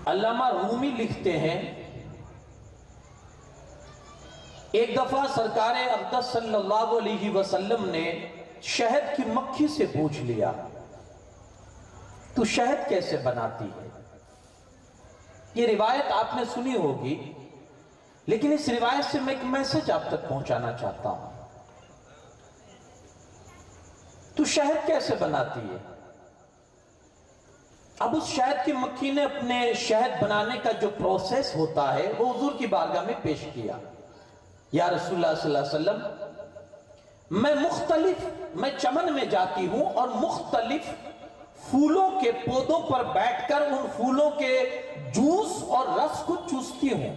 علامہ رومی لکھتے ہیں ایک دفعہ سرکار اقدس صلی اللہ علیہ وسلم نے شہد کی مکھی سے پوچھ لیا تو شہد کیسے بناتی ہے؟ یہ روایت آپ نے سنی ہوگی، لیکن اس روایت سے میں ایک میسج آپ تک پہنچانا چاہتا ہوں۔ تو شہد کیسے بناتی ہے؟ اب اس شہد کی مکھی نے اپنے شہد بنانے کا جو پروسیس ہوتا ہے وہ حضور کی بارگاہ میں پیش کیا۔ یا رسول اللہ صلی اللہ علیہ وسلم، میں چمن میں جاتی ہوں اور مختلف پھولوں کے پودوں پر بیٹھ کر ان پھولوں کے جوس اور رس کو چوستی ہوں،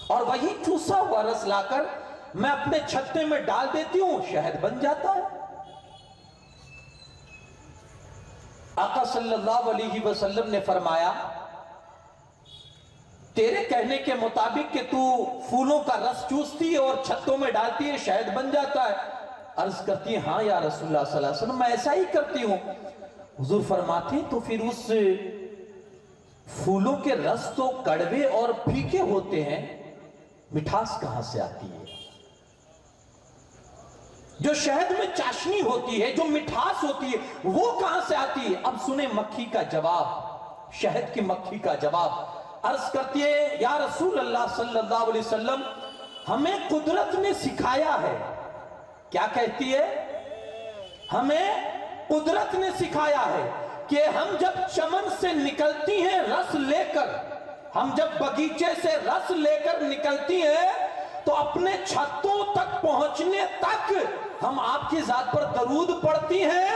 اور وہی چوسا ہوا رس لا کر میں اپنے چھتے میں ڈال دیتی ہوں، شہد بن جاتا ہے۔ آقا صلی اللہ علیہ وسلم نے فرمایا تیرے کہنے کے مطابق کہ تو پھولوں کا رس چوستی ہے اور چھتوں میں ڈالتی ہے، شہد بن جاتا ہے۔ عرض کرتی ہے ہاں یا رسول اللہ صلی اللہ علیہ وسلم، میں ایسا ہی کرتی ہوں۔ حضور فرماتے ہیں تو پھر اس پھولوں کے رس تو کڑوے اور پھیکے ہوتے ہیں، مٹھاس کہاں سے آتی ہے؟ جو شہد میں چاشنی ہوتی ہے، جو مٹھاس ہوتی ہے، وہ کہاں سے آتی ہے؟ اب سنیں مکھی کا جواب، شہد کی مکھی کا جواب۔ عرض کرتی ہے یا رسول اللہ صلی اللہ علیہ وسلم، ہمیں قدرت نے سکھایا ہے۔ کیا کہتی ہے؟ ہمیں قدرت نے سکھایا ہے کہ ہم جب چمن سے نکلتی ہیں رس لے کر، ہم جب باغیچے سے رس لے کر نکلتی ہیں تو اپنے چھتوں تک پہنچنے تک ہم آپ کی ذات پر درود پڑھتی ہیں،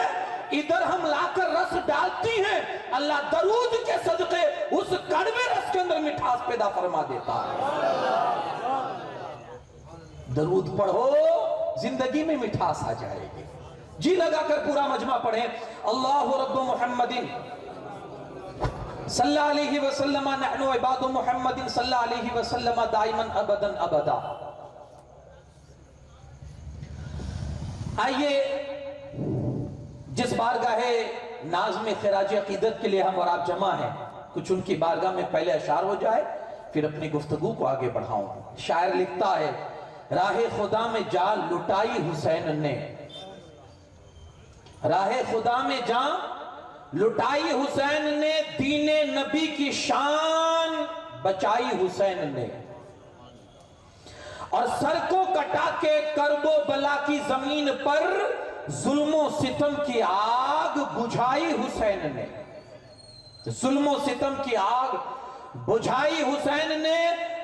ادھر ہم لا کر رس ڈالتی ہیں، اللہ درود کے صدقے اس کڑوے رس کے اندر مٹھاس پیدا فرما دیتا ہے۔ درود پڑھو، زندگی میں مٹھاس آ جائے گی۔ جی لگا کر پورا مجمع پڑھیں، اللہ رب محمد صلی اللہ علیہ وسلم، نحن عباد محمد صلی اللہ علیہ وسلم دائما ابدا ابدا۔ آئیے جس بارگاہ ناظم خراج عقیدت کے لیے ہم اور آپ جمع ہیں، کچھ ان کی بارگاہ میں پہلے اشعار ہو جائے، پھر اپنی گفتگو کو آگے بڑھاؤں۔ شاعر لکھتا ہے راہ خدا میں جان لٹائی حسین نے، راہ خدا میں جان لٹائی حسین نے، دین نبی کی شان بچائی حسین نے، اور سر کو کٹا کے کرب و بلا کی زمین پر ظلم و ستم کی آگ بجھائی حسین نے، ظلم و ستم کی آگ بجھائی حسین نے،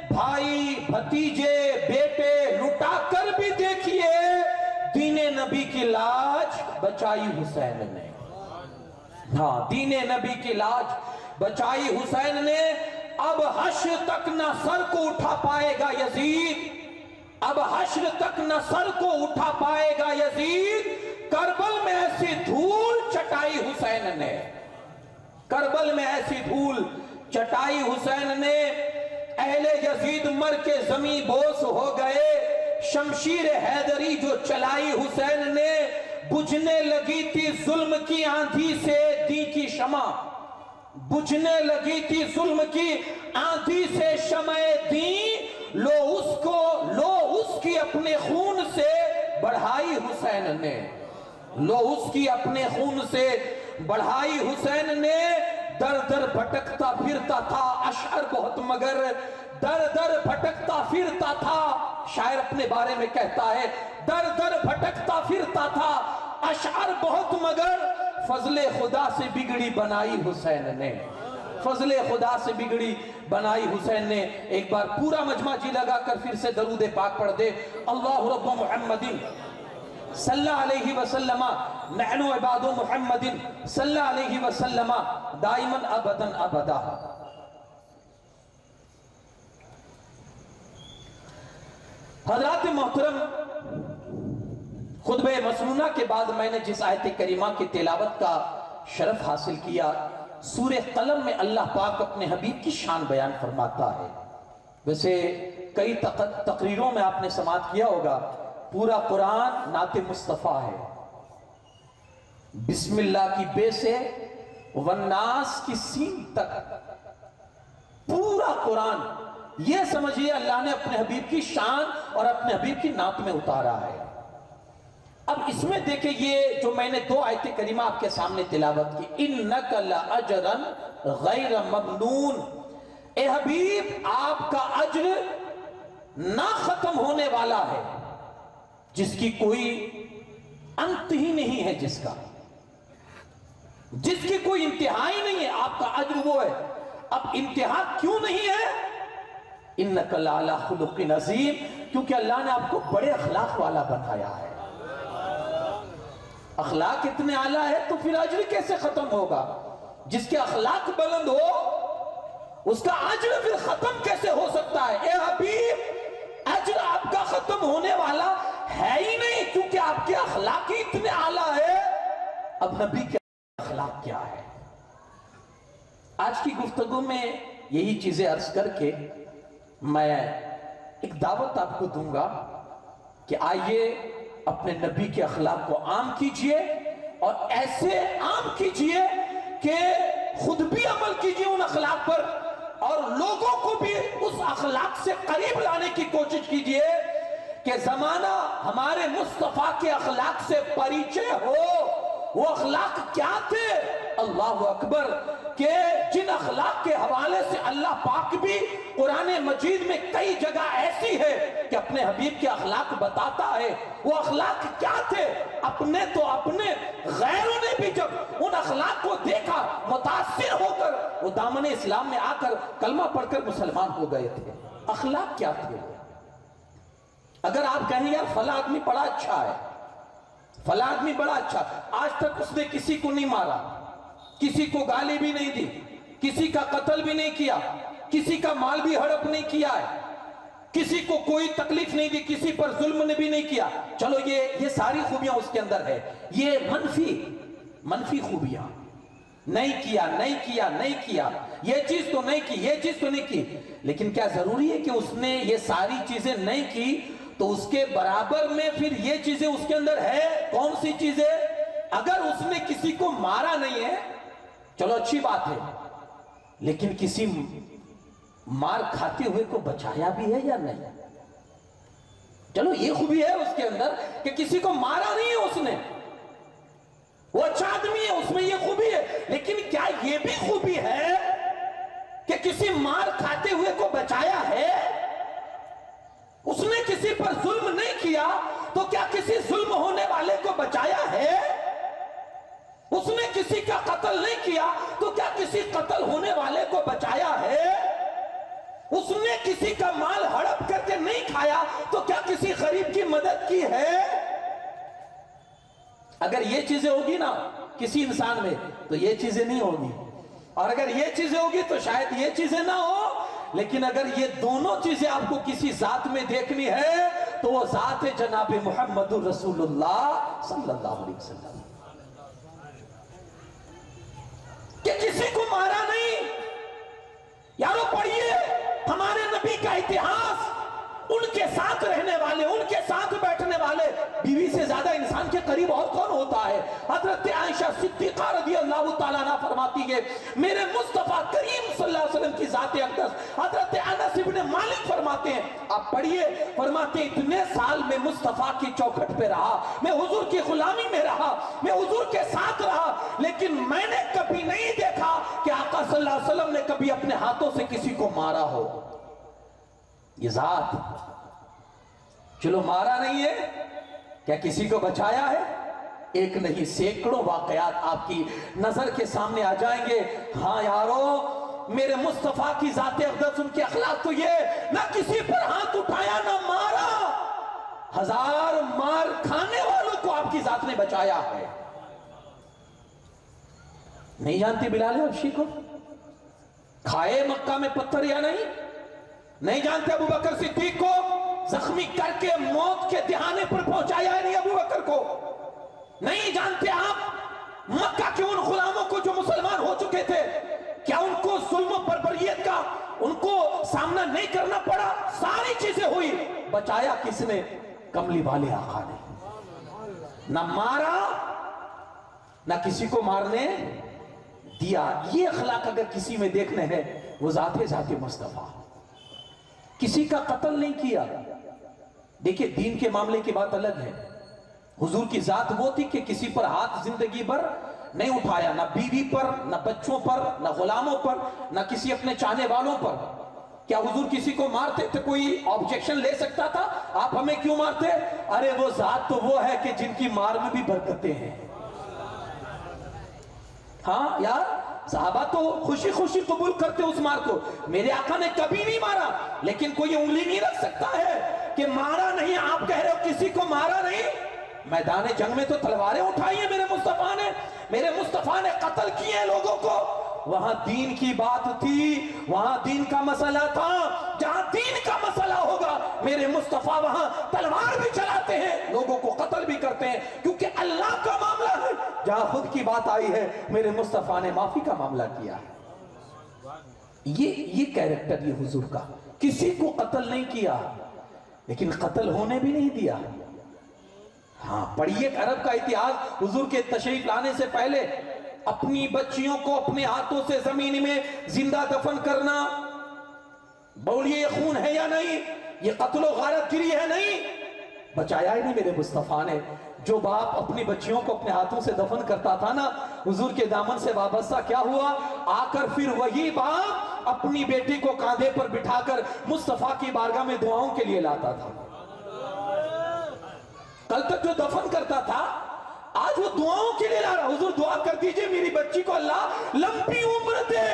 بھائی بھتیجے بیٹے لٹا کر بھی دیکھیے دین نبی کی لاج بچائی حسین نے۔ ہاں، دین نبی کی لاج بچائی حسین نے۔ اب حشر تک نہ سر کو اٹھا پائے گا یزید، اب حشر تک نہ سر کو اٹھا پائے گا یزید، کربل میں ایسی دھول چٹائی حسین نے، کربل میں ایسی دھول چٹائی حسین نے، اہل یزید مر کے زمین بوس ہو گئے، شمشیر حیدری جو چلائی حسین نے، بجھنے لگی تھی ظلم کی آندھی سے دی کی شمع، بجھنے لگی تھی ظلم کی آندھی سے شمع دی، لو اس کی اپنے خون سے بڑھائی حسین نے، لو اس کی اپنے خون سے بڑھائی حسین نے، در در بھٹکتا پھرتا تھا اشعر بہت مگر، در در بھٹکتا پھرتا تھا، شاعر اپنے بارے میں کہتا ہے در در بھٹکتا پھرتا تھا اشعر بہت مگر، فضل خدا سے بگڑی بنائی حسین نے، فضل خدا سے بگڑی بنائی حسین نے۔ ایک بار پورا مجمع جی لگا کر پھر سے درود پاک پڑھ دے، اللہ رب محمد صلی اللہ علیہ وسلم، نحن عباد محمد صلی اللہ علیہ وسلم دائما ابدا ابدا۔ حضرات محترم، خطبہ مسنونہ کے بعد میں نے جس آیت کریمہ کی تلاوت کا شرف حاصل کیا، سورہ قلم میں اللہ پاک اپنے حبیب کی شان بیان فرماتا ہے۔ ویسے کئی تقریروں میں آپ نے سماعت کیا ہوگا، پورا قرآن نعت مصطفیٰ ہے، بسم اللہ کی بے سے والناس کی سین تک پورا قرآن یہ سمجھیے اللہ نے اپنے حبیب کی شان اور اپنے حبیب کی نعت میں اتارا ہے۔ اب اس میں دیکھیں یہ جو میں نے 2 آیت کریمہ آپ کے سامنے تلاوت کی، اِنَّكَ لَأَجْرًا غَيْرَ مَمْنُونَ، اے حبیب آپ کا اجر نہ ختم ہونے والا ہے، جس کی کوئی انت ہی نہیں ہے، جس کی کوئی انتہا ہی نہیں ہے، آپ کا اجر وہ ہے۔ اب انتہا کیوں نہیں ہے؟ اِنَّكَ لَعَلَىٰ خُلُقٍ عَظِيمٍ، کیونکہ اللہ نے آپ کو بڑے اخلاق والا بنایا ہے۔ اخلاق اتنے اعلیٰ ہے تو پھر اجر کیسے ختم ہوگا؟ جس کے اخلاق بلند ہو اس کا اجر پھر ختم کیسے ہو سکتا ہے؟ اے حبیب اجر آپ کا ختم ہونے والا ہے ہی نہیں، کیونکہ آپ کے اخلاق ہی اتنے اعلیٰ ہے۔ اب نبی کے اخلاق کیا ہے؟ آج کی گفتگو میں یہی چیزیں عرض کر کے میں ایک دعوت آپ کو دوں گا کہ آئیے اپنے نبی کے اخلاق کو عام کیجئے، اور ایسے عام کیجئے کہ خود بھی عمل کیجئے ان اخلاق پر، اور لوگوں کو بھی اس اخلاق سے قریب لانے کی کوشش کیجئے کہ زمانہ ہمارے مصطفیٰ کے اخلاق سے پریچے ہو۔ وہ اخلاق کیا تھے؟ اللہ اکبر، کہ جن اخلاق کے حوالے سے اللہ پاک بھی قرآن مجید میں کئی جگہ ایسی ہے کہ اپنے حبیب کے اخلاق بتاتا ہے۔ وہ اخلاق کیا تھے؟ اپنے تو اپنے، غیروں نے بھی جب ان اخلاق کو دیکھا متاثر ہو کر وہ دامن اسلام میں آ کر کلمہ پڑھ کر مسلمان ہو گئے تھے۔ اخلاق کیا تھے؟ اگر آپ کہیں یار فلاں آدمی بڑا اچھا ہے، فلاں آدمی بڑا اچھا، آج تک اس نے کسی کو نہیں مارا، کسی کو گالی بھی نہیں دی، کسی کا قتل بھی نہیں کیا، کسی کا مال بھی ہڑپ نہیں کیا ہے، کسی کو کوئی تکلیف نہیں دی، کسی پر ظلم نے بھی نہیں کیا، چلو یہ ساری خوبیاں اس کے اندر ہے، یہ منفی خوبیاں، نہیں کیا، یہ چیز تو نہیں کی، یہ چیز تو نہیں کی، لیکن کیا ضروری ہے کہ اس نے یہ ساری چیزیں نہیں کی تو اس کے برابر میں پھر یہ چیزیں اس کے اندر ہے؟ کون سی چیزیں؟ اگر اس نے کسی کو مارا نہیں ہے چلو اچھی بات ہے، لیکن کسی مار کھاتے ہوئے کو بچایا بھی ہے یا نہیں؟ چلو یہ خوبی ہے اس کے اندر کہ کسی کو مارا نہیں ہے اس نے، وہ اچھا آدمی ہے، اس میں یہ خوبی ہے، لیکن کیا یہ بھی خوبی ہے کہ کسی مار کھاتے ہوئے کو بچایا ہے؟ اس نے کسی پر ظلم نہیں کیا تو کیا کسی ظلم ہونے والے کو بچایا ہے؟ اس نے کسی کا قتل نہیں کیا تو کیا کسی قتل ہونے والے کو بچایا ہے؟ اس نے کسی کا مال ہڑپ کر کے نہیں کھایا تو کیا کسی غریب کی مدد کی ہے؟ اگر یہ چیزیں ہوگی نا کسی انسان میں تو یہ چیزیں نہیں ہوگی، اور اگر یہ چیزیں ہوگی تو شاید یہ چیزیں نہ ہو، لیکن اگر یہ دونوں چیزیں آپ کو کسی ذات میں دیکھنی ہے تو وہ ذات ہے جناب محمد رسول اللہ صلی اللہ علیہ وسلم، کہ کسی کو مارا نہیں۔ یارو پڑھیے ہمارے نبی کا اتہاس، ان کے ساتھ رہنے والے، ان کے ساتھ بیٹھنے والے، بیوی سے زیادہ انسان کے قریب اور کون ہوتا ہے؟ حضرت عائشہ صدیقہ رضی اللہ تعالیٰ عنہ فرماتی ہے میرے مصطفیٰ کریم صلی اللہ علیہ وسلم کی ذات اقدس۔ حضرت انس ابن مالک فرماتے ہیں، آپ پڑھیے، فرماتے ہیں اتنے سال میں مصطفیٰ کی چوکھٹ پہ رہا، میں حضور کی غلامی میں رہا، میں حضور کے ساتھ رہا، لیکن میں نے کبھی نہیں دیکھا کہ آقا صلی اللہ علیہ وسلم نے کبھی اپنے ہاتھوں سے کسی کو مارا ہو۔ یہ ذات، چلو مارا نہیں ہے، کیا کسی کو بچایا ہے؟ ایک نہیں سینکڑوں واقعات آپ کی نظر کے سامنے آ جائیں گے۔ ہاں یارو، میرے مصطفیٰ کی ذات اقدس، ان کے اخلاق تو یہ، نہ کسی پر ہاتھ اٹھایا نہ مارا، 1000 مار کھانے والوں کو آپ کی ذات نے بچایا ہے۔ نہیں جانتے بلال حبشی کو؟ کھائے مکہ میں پتھر یا نہیں جانتے ابو بکر صدیق کو زخمی کر کے موت کے دہانے پر پہنچایا ہے نہیں ابو بکر کو؟ نہیں جانتے آپ مکہ کے ان غلاموں کو جو مسلمان ہو چکے تھے، کیا ان کو ظلم و بربریت کا ان کو سامنا نہیں کرنا پڑا؟ ساری چیزیں ہوئی، بچایا کس نے؟ کملی والے آقا نے۔ نہ مارا، نہ کسی کو مارنے دیا. یہ اخلاق اگر کسی میں دیکھنے ہیں وہ ذات مصطفیٰ. کسی کا قتل نہیں کیا. دیکھیں دین کے معاملے کی بات الگ ہے. حضور کی ذات وہ تھی کہ کسی پر ہاتھ زندگی بھر نہیں اٹھایا, نہ بیوی پر, نہ بچوں پر, نہ غلاموں پر, نہ کسی اپنے چاہنے والوں پر. کیا حضور کسی کو مارتے تھے؟ کوئی آبجیکشن لے سکتا تھا آپ ہمیں کیوں مارتے؟ ارے وہ ذات تو وہ ہے کہ جن کی مار میں بھی برکتیں ہیں. ہاں یار, صحابہ تو خوشی خوشی قبول کرتے اس مار کو. میرے آقا نے کبھی نہیں مارا, لیکن کوئی انگلی نہیں رکھ سکتا ہے کہ مارا نہیں. آپ کہہ رہے ہو کسی کو مارا نہیں. میدان جنگ میں تو تلواریں اٹھائی ہیں میرے مصطفیٰ نے. میرے مصطفیٰ نے قتل کیے ہیں لوگوں کو. وہاں دین کی بات تھی, وہاں دین کا مسئلہ تھا. جہاں دین کا مسئلہ ہوگا میرے مصطفیٰ وہاں تلوار بھی چلاتے ہیں, لوگوں کو قتل بھی کرتے ہیں, کیونکہ اللہ کا معاملہ ہے. جہاں خود کی بات آئی ہے میرے مصطفیٰ نے معافی کا معاملہ کیا ہے. یہ کیریکٹر یہ حضور کا. کسی کو قتل نہیں کیا, لیکن قتل ہونے بھی نہیں دیا. ہاں پڑھیے عرب کا اتہاس. حضور کے تشریف لانے سے پہلے اپنی بچیوں کو اپنے ہاتھوں سے زمین میں زندہ دفن کرنا, بولیے یہ خون ہے یا نہیں؟ یہ قتل و غارت گری ہے نہیں؟ بچایا ہی نہیں میرے مصطفیٰ نے. جو باپ اپنی بچیوں کو اپنے ہاتھوں سے دفن کرتا تھا نا, حضور کے دامن سے وابستہ کیا ہوا؟ آ کر پھر وہی باپ اپنی بیٹی کو کاندھے پر بٹھا کر مصطفیٰ کی بارگاہ میں دعاؤں کے لیے لاتا تھا. کل تک جو دفن کرتا تھا آج وہ دعاؤں کے لیے لا رہا. حضور دعا کر دیجئے میری بچی کو اللہ لمبی عمر دے.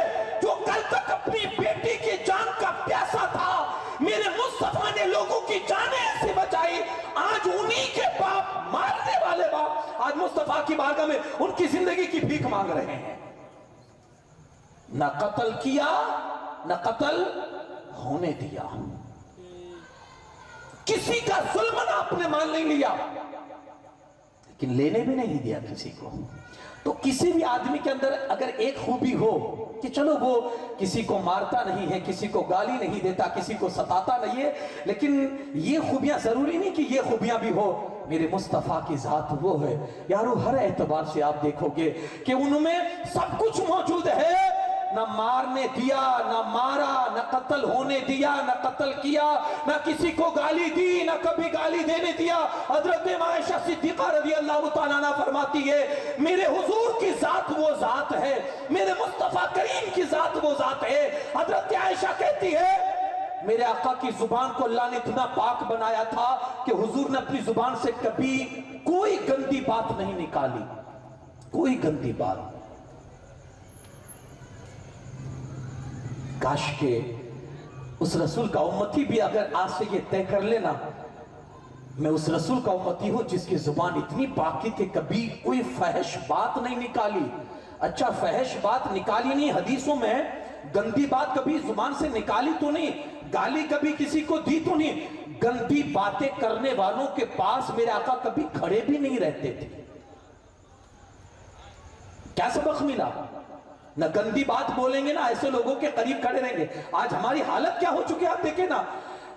جو کل تک اپنی بیٹی کی جان کا پیاسا تھا, میرے مصطفیٰ نے لوگوں کی جانیں ایسے بچائی. آج انہی کے باپ, مارنے والے باپ, آج مصطفیٰ کی بارگاہ میں ان کی زندگی کی بھیک مانگ رہے ہیں. نہ قتل کیا, نہ قتل ہونے دیا. کسی کا ظلم نہ آپ نے مان نہیں لیا, لیکن لینے بھی نہیں دیا کسی کو. تو کسی بھی آدمی کے اندر اگر ایک خوبی ہو کہ چلو وہ کسی کو مارتا نہیں ہے, کسی کو گالی نہیں دیتا, کسی کو ستاتا نہیں ہے, لیکن یہ خوبیاں ضروری نہیں کہ یہ خوبیاں بھی ہو. میرے مصطفیٰ کی ذات وہ ہے یارو, ہر اعتبار سے آپ دیکھو گے کہ ان میں سب کچھ موجود ہے. نہ مارنے دیا, نہ مارا, نہ قتل ہونے دیا, نہ قتل کیا, نہ کسی کو گالی دی, نہ کبھی گالی دینے دیا. حضرت عائشہ صدیقہ رضی اللہ تعالیٰ عنہ فرماتی ہے میرے حضور کی ذات وہ ذات ہے, میرے مصطفیٰ کریم کی ذات وہ ذات ہے. حضرت عائشہ کہتی ہے میرے آقا کی زبان کو اللہ نے اتنا پاک بنایا تھا کہ حضور نے اپنی زبان سے کبھی کوئی گندی بات نہیں نکالی, کوئی گندی بات. کاش کہ اس رسول کا امتی بھی اگر آج سے یہ طے کر لینا میں اس رسول کا امتی ہوں جس کی زبان اتنی پاکی کہ کبھی کوئی فحش بات نہیں نکالی. اچھا فحش بات نکالی نہیں, حدیثوں میں گندی بات کبھی زبان سے نکالی تو نہیں, گالی کبھی کسی کو دی تو نہیں. گندی باتیں کرنے والوں کے پاس میرے آقا کبھی کھڑے بھی نہیں رہتے تھے. کیا سبق ملا؟ نہ گندی بات بولیں گے, نہ ایسے لوگوں کے قریب کھڑے رہیں گے. آج ہماری حالت کیا ہو چکی ہے آپ دیکھیں نا.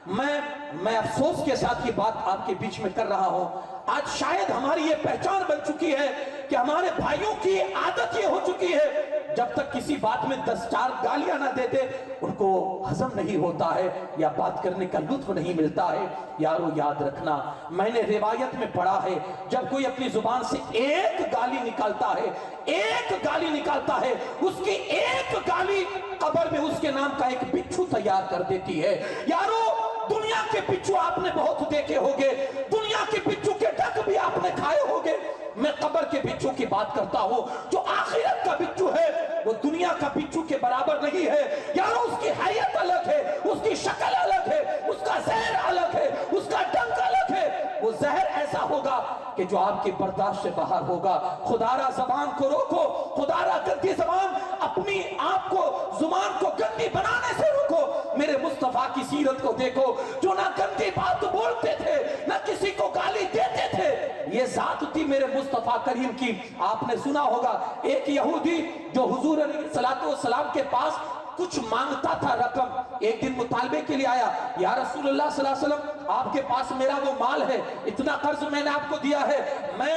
میں افسوس کے ساتھ یہ بات آپ کے بیچ میں کر رہا ہوں. آج شاید ہماری یہ پہچان بن چکی ہے کہ ہمارے بھائیوں کی عادت یہ ہو چکی ہے جب تک کسی بات میں 10-4 گالیاں نہ دیتے ان کو ہضم نہیں ہوتا ہے یا بات کرنے کا لطف نہیں ملتا ہے. یارو یاد رکھنا, میں نے روایت میں پڑھا ہے جب کوئی اپنی زبان سے ایک گالی نکالتا ہے, ایک گالی نکالتا ہے, اس کی ایک گالی قبر میں اس کے نام کا ایک بچھو تیار کر دیتی ہے. یارو دنیا کے بچھو آپ نے بہت دیکھے ہوگے, دنیا کے بچھو کے ڈک بھی آپ نے کھائے ہوگے. میں قبر کے بچھو کی بات کرتا ہوں. جو آخرت کا بچھو ہے وہ دنیا کا بچھو کے برابر نہیں ہے. یارو اس کی حیت الگ ہے, اس کی شکل الگ ہے, اس کا زہر الگ ہے, اس کا ڈنک الگ ہے. وہ زہر ایسا ہوگا کہ جو آپ کی برداشت سے باہر ہوگا. خدارا زبان کو روکو, خدارا گندی زبان, اپنی آپ کو زبان کو گندی بنانے سے روکو. میرے مصطفیٰ کی سیرت کو دیکھو جو نہ گندی بات بولتے تھے نہ کسی کو گالی دیتے تھے. یہ ذات تھی میرے مصطفیٰ کریم کی. آپ نے سنا ہوگا ایک یہودی جو حضور علیہ السلام کے پاس کچھ مانگتا تھا رقم, ایک دن مطالبے کے لیے آیا, یا رسول اللہ صلی اللہ علیہ وسلم آپ کے پاس میرا وہ مال ہے, اتنا قرض میں نے آپ کو دیا ہے, میں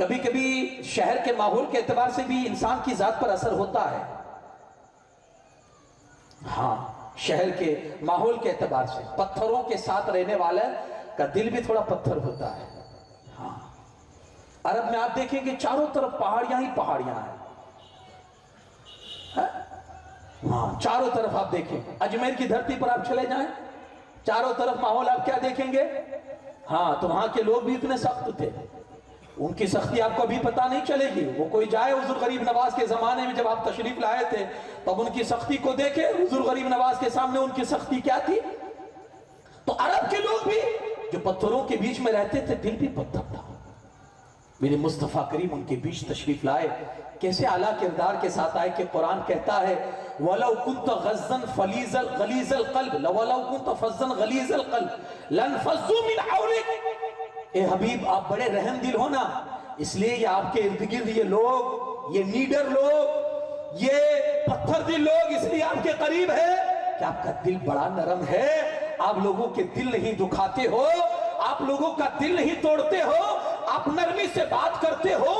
کبھی کبھی شہر کے ماحول کے اعتبار سے بھی انسان کی ذات پر اثر ہوتا ہے. ہاں، شہر کے ماحول کے اعتبار سے پتھروں کے ساتھ رہنے والے کا دل بھی تھوڑا پتھر ہوتا ہے. ہاں، عرب میں آپ دیکھیں گے چاروں طرف پہاڑیاں ہی پہاڑیاں ہیں. ہاں، چاروں طرف آپ دیکھیں، اجمیر کی دھرتی پر آپ چلے جائیں، چاروں طرف ماحول آپ کیا دیکھیں گے؟ ہاں، تو وہاں کے لوگ بھی اتنے سخت تھے. ان کی سختی آپ کو ابھی پتہ نہیں چلے گی. وہ کوئی جائے حضور غریب نواز کے زمانے میں جب آپ تشریف لائے تھے تب ان کی سختی کو دیکھے. حضور غریب نواز کے سامنے ان کی سختی کیا تھی. تو عرب کے لوگ بھی جو پتھروں کے بیچ میں رہتے تھے دل بھی پتھر تھا. میرے مصطفیٰ کریم ان کے بیچ تشریف لائے، کیسے اعلیٰ کردار کے ساتھ آئے کہ قرآن کہتا ہے وَلَوْ كُنْتَ غَلِيظَ الْقَلْبِ وَلَوْ كُنْتَ فَظًّا غَلِيظَ الْقَلْبِ لَانفَضُّوا مِنْ حَوْلِكَ. اے حبیب آپ بڑے رحم دل ہو نا، اس لیے یہ آپ کے ارد گرد یہ لوگ، یہ نیڈر لوگ، یہ پتھر دل لوگ اس لیے آپ کے قریب ہے کہ آپ کا دل بڑا نرم ہے. آپ لوگوں کے دل نہیں دکھاتے ہو، آپ لوگوں کا دل نہیں توڑتے ہو، آپ نرمی سے بات کرتے ہو،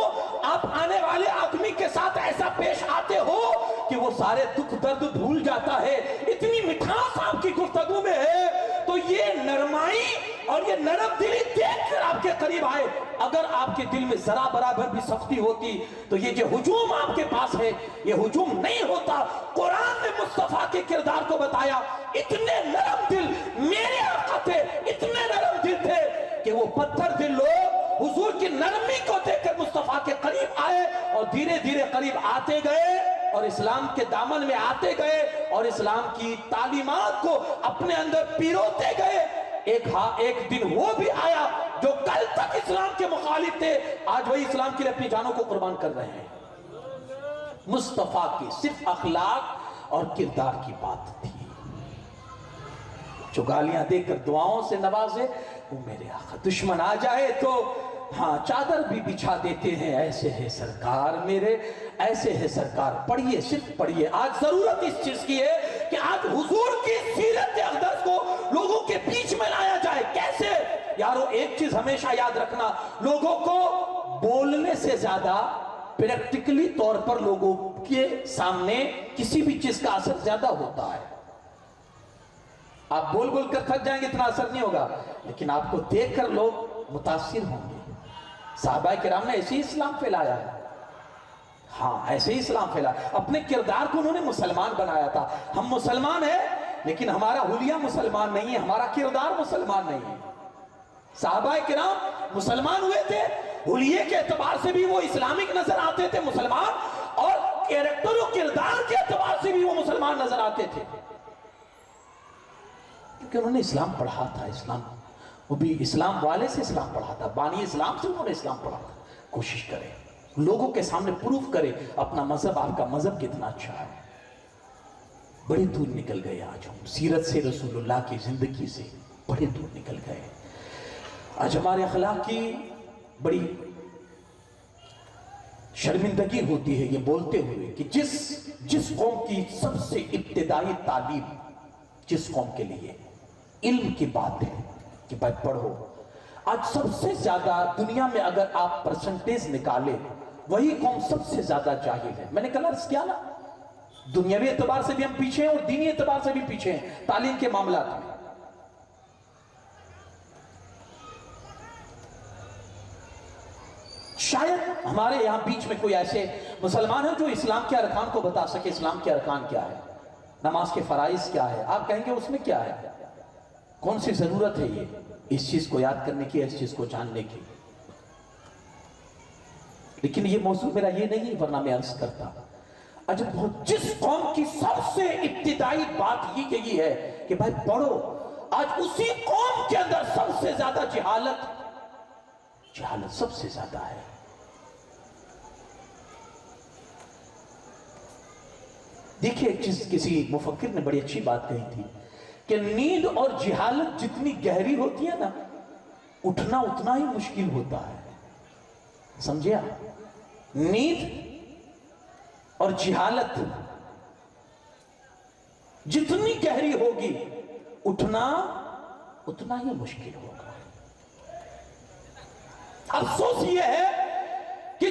آپ آنے والے آدمی کے ساتھ ایسا پیش آتے ہو کہ وہ سارے دکھ درد بھول جاتا ہے. اتنی مٹھاس آپ کی گفتگو میں ہے. تو یہ نرمائی اور یہ نرم دلی دیکھ کر آپ کے قریب آئے. اگر آپ کے دل میں ذرا برابر بھی سختی ہوتی تو یہ جو ہجوم آپ کے پاس ہے یہ ہجوم نہیں ہوتا. قرآن نے مصطفیٰ کے کردار کو بتایا. اتنے نرم دل میرے آقا تھے، اتنے نرم دل تھے کہ وہ پتھر دل لوگ حضور کی نرمی کو دیکھ کر مصطفیٰ کے قریب آئے اور دھیرے دھیرے قریب آتے گئے اور اسلام کے دامن میں آتے گئے اور اسلام کی تعلیمات کو اپنے اندر پیروتے گئے. ایک دن وہ بھی آیا جو کل تک اسلام کے مخالف تھے، آج وہی اسلام کے لیے اپنی جانوں کو قربان کر رہے ہیں. مصطفیٰ کی صرف اخلاق اور کردار کی بات تھی. جو گالیاں دے کر دعاؤں سے نوازے وہ میرے آقا. دشمن آ جائے تو ہاں چادر بھی بچھا دیتے ہیں. ایسے ہے سرکار میرے، ایسے ہے سرکار. پڑھیے، صرف پڑھیے. آج ضرورت اس چیز کی ہے کہ آج حضور کی سیرت اقدس کو لوگوں کے بیچ میں لایا جائے. کیسے یارو؟ ایک چیز ہمیشہ یاد رکھنا، لوگوں کو بولنے سے زیادہ پریکٹیکلی طور پر لوگوں کے سامنے کسی بھی چیز کا اثر زیادہ ہوتا ہے. آپ بول بول کر تھک جائیں گے، اتنا اثر نہیں ہوگا، لیکن آپ کو دیکھ کر لوگ متاثر ہوں گے. صحابہ کرام نے ایسے ہی اسلام پھیلایا ہے. ہاں، ایسے ہی اسلام پھیلایا. اپنے کردار کو انہوں نے مسلمان بنایا تھا. ہم مسلمان ہیں لیکن ہمارا حلیہ مسلمان نہیں ہے، ہمارا کردار مسلمان نہیں ہے. صحابہ کرام مسلمان ہوئے تھے، حلیے کے اعتبار سے بھی وہ اسلامک نظر آتے تھے مسلمان، اور کیریکٹر و کردار کے اعتبار سے بھی وہ مسلمان نظر آتے تھے، کیونکہ انہوں نے اسلام پڑھا تھا. اسلام وہ بھی اسلام والے سے اسلام پڑھا تھا، بانی اسلام سے انہوں نے اسلام پڑھا تھا. کوشش کریں لوگوں کے سامنے پروف کریں اپنا مذہب، آپ کا مذہب کتنا اچھا ہے. بڑے دور نکل گئے آج ہم سیرت سے، رسول اللہ کی زندگی سے بڑے دور نکل گئے. آج ہمارے اخلاق کی بڑی شرمندگی ہوتی ہے یہ بولتے ہوئے کہ جس قوم کی سب سے ابتدائی تعلیم جس قوم کے لیے علم کی بات ہے کہ بھائی پڑھو، آج سب سے زیادہ دنیا میں اگر آپ پرسنٹیج نکالے وہی قوم سب سے زیادہ جاہل ہے. میں نے کہا کیا نا، دنیاوی اعتبار سے بھی ہم پیچھے ہیں اور دینی اعتبار سے بھی پیچھے ہیں تعلیم کے معاملات میں. شاید ہمارے یہاں بیچ میں کوئی ایسے مسلمان ہیں جو اسلام کے ارکان کو بتا سکے. اسلام کے ارکان کیا ہے، نماز کے فرائض کیا ہے. آپ کہیں گے اس میں کیا ہے، کون سی ضرورت ہے یہ اس چیز کو یاد کرنے کی، اس چیز کو جاننے کی. لیکن یہ موضوع میرا یہ نہیں، ورنہ میں عرض کرتا عجب بہت جس قوم کی سب سے ابتدائی بات یہی ہے کہ بھائی پڑھو، آج اسی قوم کے اندر سب سے زیادہ جہالت سب سے زیادہ ہے. دیکھیں ایک چیز کسی مفکر نے بڑی اچھی بات کہی تھی کہ نیند اور جہالت جتنی گہری ہوتی ہے نا اٹھنا اتنا ہی مشکل ہوتا ہے. سمجھے آپ؟ نیند اور جہالت جتنی گہری ہوگی اٹھنا اتنا ہی مشکل ہوگا. افسوس یہ ہے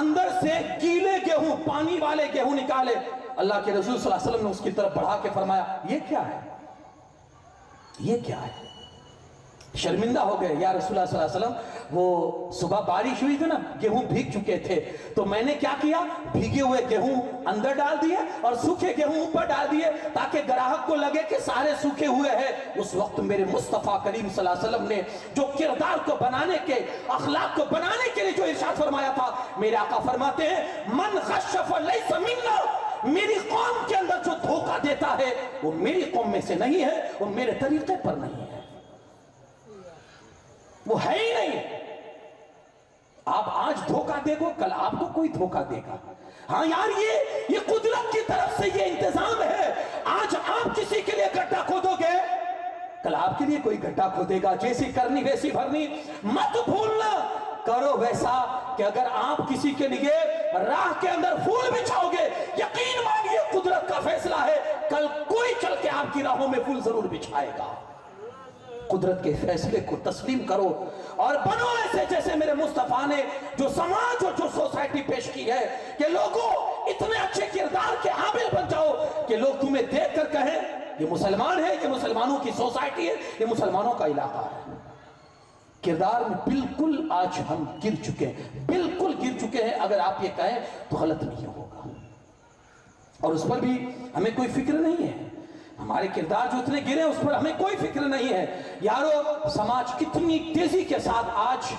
اندر سے گیلے گیہوں، پانی والے گیہوں نکالے۔ اللہ کے رسول صلی اللہ علیہ وسلم نے اس کی طرف بڑھا کے فرمایا یہ کیا ہے، یہ کیا ہے؟ شرمندہ ہو گئے، یا رسول اللہ صلی اللہ علیہ وسلم وہ صبح بارش ہوئی تھی نا، گیہوں بھیگ چکے تھے، تو میں نے کیا کیا، بھیگے ہوئے گیہوں اندر ڈال دیے اور سوکھے گیہوں اوپر ڈال دیے تاکہ گراہک کو لگے کہ سارے سوکھے ہوئے ہیں۔ اس وقت میرے مصطفیٰ کریم صلی اللہ علیہ وسلم نے جو کردار کو بنانے کے، اخلاق کو بنانے کے لیے جو ارشاد فرمایا تھا، میرے آقا فرماتے ہیں من غش فلیس منا، میری قوم کے اندر جو دھوکہ دیتا ہے وہ میری قوم میں سے نہیں ہے، وہ میرے طریقے پر نہیں ہے، وہ ہے ہی نہیں۔ آپ آج دھوکہ دے گو، کل آپ کو کوئی دھوکہ دے گا۔ ہاں یار یہ قدرت کی طرف سے یہ انتظام ہے، آج آپ کسی کے لیے گڈھا کھودو گے، کل آپ کے لیے کوئی گڈھا کھودے گا۔ جیسی کرنی ویسی بھرنی، مت بھولنا، کرو ویسا کہ اگر آپ کسی کے لیے راہ کے اندر پھول بچھاؤ گے، یقین مانیے قدرت کا فیصلہ ہے، کل کوئی چل کے آپ کی راہوں میں پھول ضرور بچھائے گا۔ قدرت کے فیصلے کو تسلیم کرو اور بنو ایسے جیسے میرے مصطفیٰ نے جو سماج اور جو سوسائٹی پیش کی ہے کہ لوگوں اتنے اچھے کردار کے حامل بن جاؤ کہ لوگ تمہیں دیکھ کر کہیں یہ مسلمان ہے، یہ مسلمانوں کی سوسائٹی ہے، یہ مسلمانوں کا علاقہ ہے۔ کردار میں بالکل آج ہم گر چکے ہیں، بالکل گر چکے ہیں۔ اگر آپ یہ کہیں تو غلط نہیں ہوگا، اور اس پر بھی ہمیں کوئی فکر نہیں ہے۔ ہمارے کردار جو اتنے گرے ہیں اس پر ہمیں کوئی فکر نہیں ہے۔ یارو سماج کتنی تیزی کے ساتھ آج،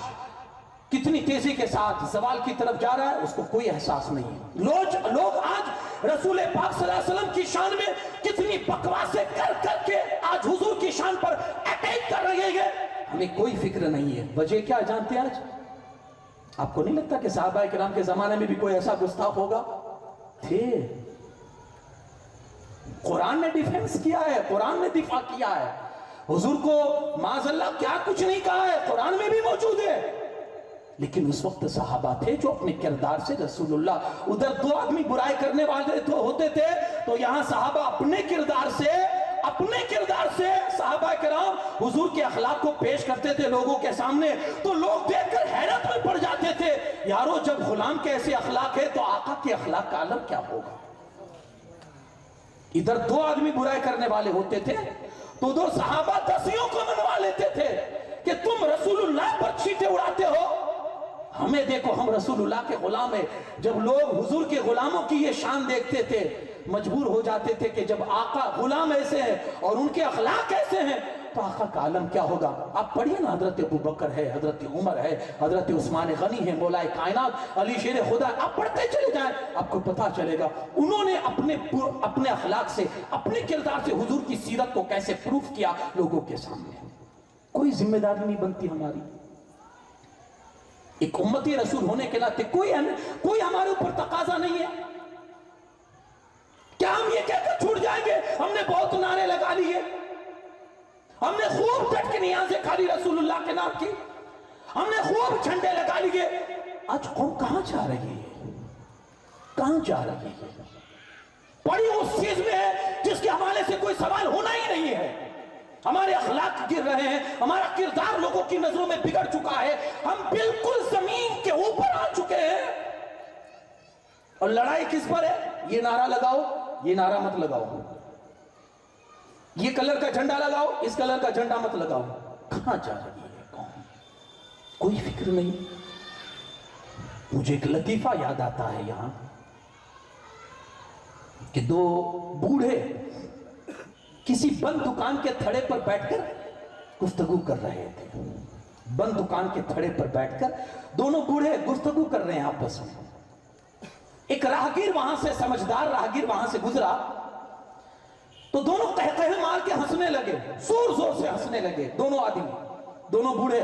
کتنی تیزی کے ساتھ زوال کی طرف جا رہا ہے، اس کو کوئی احساس نہیں ہے۔ لوگ آج رسول پاک صلی اللہ علیہ وسلم کی شان میں کتنی بکواسیں کر کر کے آج حضور کی شان پر اٹیک کر رہے ہیں، ہمیں کوئی فکر نہیں ہے۔ وجہ کیا جانتے ہیں آج؟ آپ کو نہیں لگتا کہ صحابہ کرام کے زمانے میں بھی کوئی ایسا گستاخ ہوگا؟ تھے۔ قرآن نے ڈیفینس کیا ہے، قرآن نے دفاع کیا ہے، حضور کو معاذ اللہ کیا کچھ نہیں کہا ہے، قرآن میں بھی موجود ہے۔ لیکن اس وقت صحابہ تھے جو اپنے کردار سے رسول اللہ، ادھر دو آدمی برائی کرنے والے ہوتے تھے تو یہاں صحابہ اپنے کردار سے صحابہ کرام حضور کے اخلاق کو پیش کرتے تھے لوگوں کے سامنے، تو لوگ دیکھ کر حیرت میں پڑ جاتے تھے، یارو جب غلام کے ایسے اخلاق ہے تو آقا کے اخلاق کا عالم کیا ہوگا۔ ادھر دو آدمی برائی کرنے والے ہوتے تھے تو ادھر صحابہ دسیوں کو منوا لیتے تھے کہ تم رسول اللہ پر چھینٹے اڑاتے ہو، ہمیں دیکھو ہم رسول اللہ کے غلام ہیں۔ جب لوگ حضور کے غلاموں کی یہ شان دیکھتے تھے مجبور ہو جاتے تھے کہ جب آقا غلام ایسے ہیں اور ان کے اخلاق ایسے ہیں تو آقا کا عالم کیا ہوگا۔ آپ پڑھیے نا، حضرت ابوبکر ہے، حضرت عمر ہے، حضرت عثمان غنی ہے، مولا کائنات علی شیر خدا، آپ پڑھتے چلے جائیں آپ کو پتا چلے گا انہوں نے اپنے اخلاق سے، اپنے کردار سے حضور کی سیرت کو کیسے پروف کیا لوگوں کے سامنے۔ کوئی ذمہ داری نہیں بنتی ہماری، ایک امتی رسول ہونے کے ناطے کوئی ہمارے اوپر تقاضا نہیں ہے۔ کیا ہم یہ کہہ کر چھوٹ جائیں گے ہم نے بہت نعرے لگا لیے، ہم نے خوب ڈٹ کے نیازیں کھالی رسول اللہ کے نام کی، ہم نے خوب جھنڈے لگا لیے، آج قوم کہاں جا رہی ہے، کہاں جا رہی ہے؟ پڑی اس چیز میں ہے جس کے حوالے سے کوئی سوال ہونا ہی نہیں ہے۔ ہمارے اخلاق گر رہے ہیں، ہمارا کردار لوگوں کی نظروں میں بگڑ چکا ہے، ہم بالکل زمین کے اوپر آ چکے ہیں۔ اور لڑائی کس پر ہے؟ یہ نعرہ لگاؤ، یہ نعرہ مت لگاؤ، یہ کلر کا جھنڈا لگاؤ، اس کلر کا جھنڈا مت لگاؤ۔ کہاں جا رہی ہے قوم؟ کوئی فکر نہیں۔ مجھے ایک لطیفہ یاد آتا ہے یہاں کہ دو بوڑھے کسی بند دکان کے تھڑے پر بیٹھ کر گفتگو کر رہے تھے۔ بند دکان کے تھڑے پر بیٹھ کر دونوں بوڑھے گفتگو کر رہے ہیں آپس میں۔ ایک راہگیر وہاں سے، سمجھدار راہگیر وہاں سے گزرا تو دونوں قہقہے مار کے ہنسنے لگے، زور زور سے ہنسنے لگے دونوں آدمی، دونوں بوڑھے۔